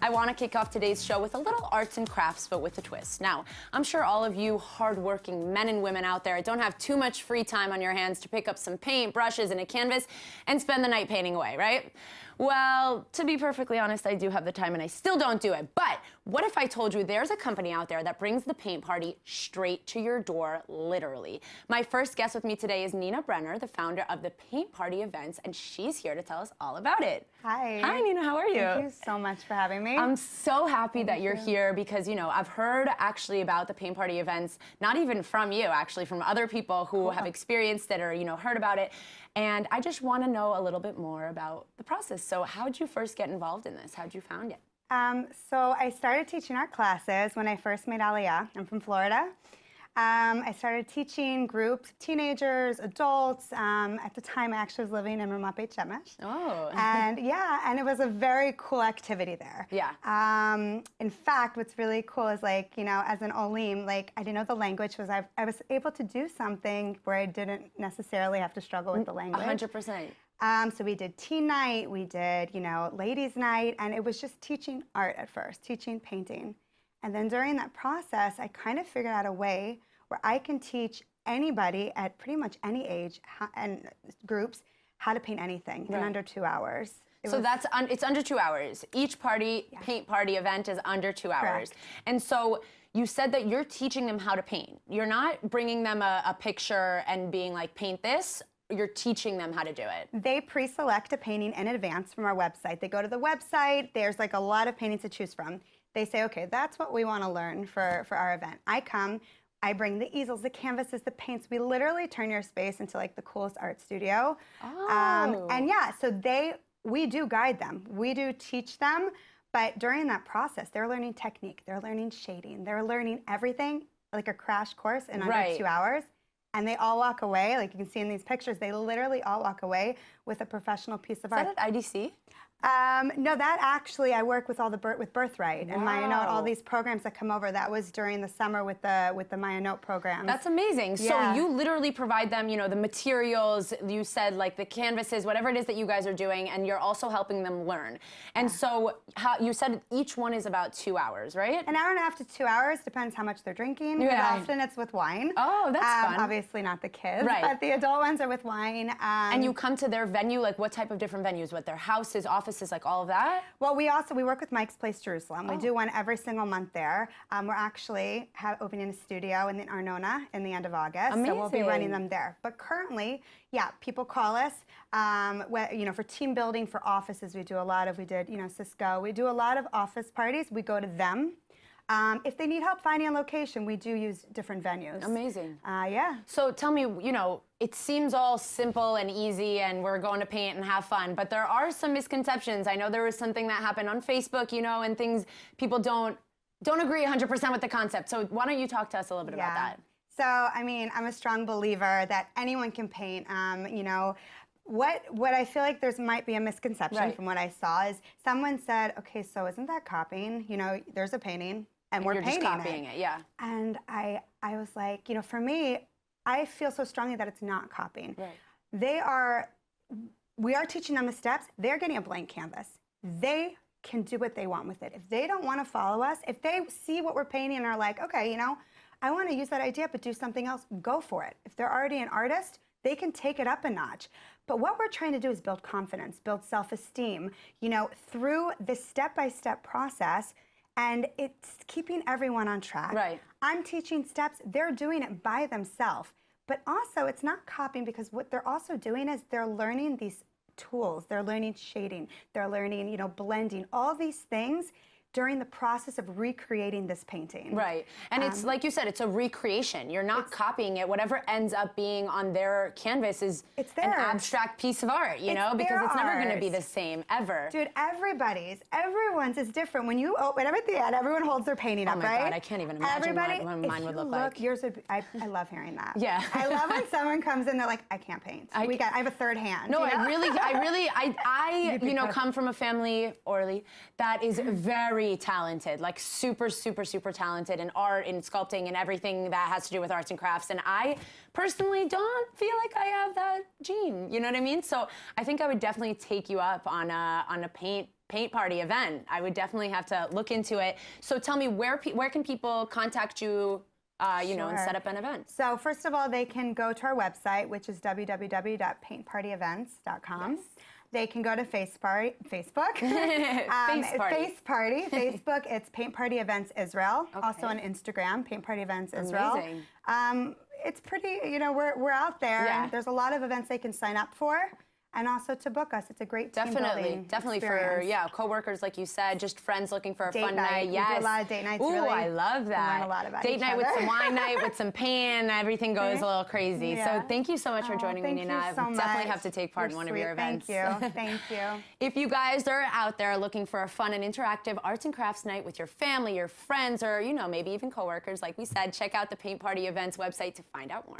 I want to kick off today's show with a little arts and crafts, but with a twist. Now, I'm sure all of you hardworking men and women out there don't have too much free time on your hands to pick up some paint, brushes, and a canvas and spend the night painting away, right? Well, to be perfectly honest, I do have the time and I still don't do it. But what if I told you there's a company out there that brings the paint party straight to your door, literally? My first guest with me today is Nina Brenner, the founder of the Paint Party Events, and she's here to tell us all about it. Hi. Hi, Nina, how are you? Thank you so much for having me. I'm so happy that you're here because, you know, I've heard actually about the Paint Party Events, not even from you, actually, from other people who have experienced it or, you know, heard about it. And I just want to know a little bit more about the process. So how'd you first get involved in this? How'd you found it? So I started teaching art classes when I first made Aliyah. I'm from Florida. I started teaching groups, teenagers, adults. At the time, I actually was living in Ramat Beit Shemesh. Oh. And yeah, and it was a very cool activity there. Yeah. In fact, what's really cool is, like, you know, as an Olim, like, I didn't know the language. I was able to do something where I didn't necessarily have to struggle with the language. 100%. So we did teen night, we did, you know, ladies' night, and it was just teaching art at first, teaching painting. And then during that process, I kind of figured out a way where I can teach anybody at pretty much any age and groups how to paint anything in under 2 hours. So it's under 2 hours. Each party, paint party event is under 2 hours. Correct. And so you said that you're teaching them how to paint. You're not bringing them a picture and being like, paint this. You're teaching them how to do it. They pre-select a painting in advance from our website. They go to the website. There's like a lot of paintings to choose from. They say, okay, that's what we want to learn for our event. I come, I bring the easels, the canvases, the paints. We literally turn your space into like the coolest art studio. Oh. And yeah, so we do guide them. We do teach them. But during that process, they're learning technique. They're learning shading. They're learning everything, like a crash course in under 2 hours. And they all walk away, like you can see in these pictures, they literally all walk away with a professional piece of art. Is that at IDC? No, that actually, I work with all the Birthright and Maya Note, all these programs that come over. That was during the summer with the Maya Note program. That's amazing. Yeah. So you literally provide them, you know, the materials, you said like the canvases, whatever it is that you guys are doing, and you're also helping them learn. And so you said each one is about 2 hours, right? An hour and a half to 2 hours, depends how much they're drinking. Yeah. Often it's with wine. Oh, that's fun. Obviously not the kids, Right. but the adult ones are with wine. And you come to their venue, like what type of different venues? What, their houses, offices, like all of that? Well, we work with Mike's Place Jerusalem. We do one every single month there. We're actually opening a studio in Arnona in the end of August. Amazing. So we'll be running them there. But currently, yeah, people call us, you know, for team building, for offices, we did, you know, Cisco. We do a lot of office parties. We go to them. If they need help finding a location, we do use different venues. Amazing. Yeah. So tell me, you know, it seems all simple and easy and we're going to paint and have fun, but there are some misconceptions. I know there was something that happened on Facebook, you know, and things, people don't agree 100% with the concept. So why don't you talk to us a little bit about that? So, I mean, I'm a strong believer that anyone can paint. You know, what I feel like might be a misconception from what I saw is someone said, okay, so isn't that copying? You know, there's a painting and we're painting just copying it. Yeah. And I was like, you know, for me, I feel so strongly that it's not copying. Right. We are teaching them the steps. They're getting a blank canvas. They can do what they want with it. If they don't want to follow us, if they see what we're painting and are like, okay, you know, I want to use that idea but do something else, go for it. If they're already an artist, they can take it up a notch. But what we're trying to do is build confidence, build self-esteem, you know, through this step-by-step process, and it's keeping everyone on track. Right. I'm teaching steps, they're doing it by themselves. But also, it's not copying, because what they're also doing is they're learning these tools, they're learning shading, they're learning, you know, blending, all these things during the process of recreating this painting. Right. And it's like you said, it's a recreation. You're not copying it. Whatever ends up being on their canvas is an abstract piece of art, you know, because it's never going to be the same, ever. Dude, everyone's is different. When you open them at the end, everyone holds their painting up, right? Oh my God, I can't even imagine what mine would look like. Yours would, I love hearing that. Yeah. I love when someone comes in, they're like, I can't paint. I have a third hand. No, you know? I you know, come from a family, Orly, that is very very talented, like super, super, super talented in art, in sculpting, and everything that has to do with arts and crafts. And I personally don't feel like I have that gene. You know what I mean? So I think I would definitely take you up on a paint party event. I would definitely have to look into it. So tell me, where can people contact you, you know, and set up an event? So first of all, they can go to our website, which is www.paintpartyevents.com. Yes. They can go to Facebook. Face Party. Facebook, it's Paint Party Events Israel. Okay. Also on Instagram, Paint Party Events Israel. Amazing. It's pretty, you know, we're out there. Yeah. And there's a lot of events they can sign up for. And also to book us. It's a great team building Definitely experience. for coworkers, like you said, just friends looking for a Date fun night. night. Yes. We do a lot of date nights. Ooh, really. I love that. Learn a lot about date each night other. with some wine night with some pain. Everything goes a little crazy. Yeah. So thank you so much for joining me, Nina. Thank you so much. Definitely have to take part in one sweet. of your events. Thank you. Thank you. If you guys are out there looking for a fun and interactive arts and crafts night with your family, your friends, or you know, maybe even coworkers, like we said, check out the Paint Party Events website to find out more.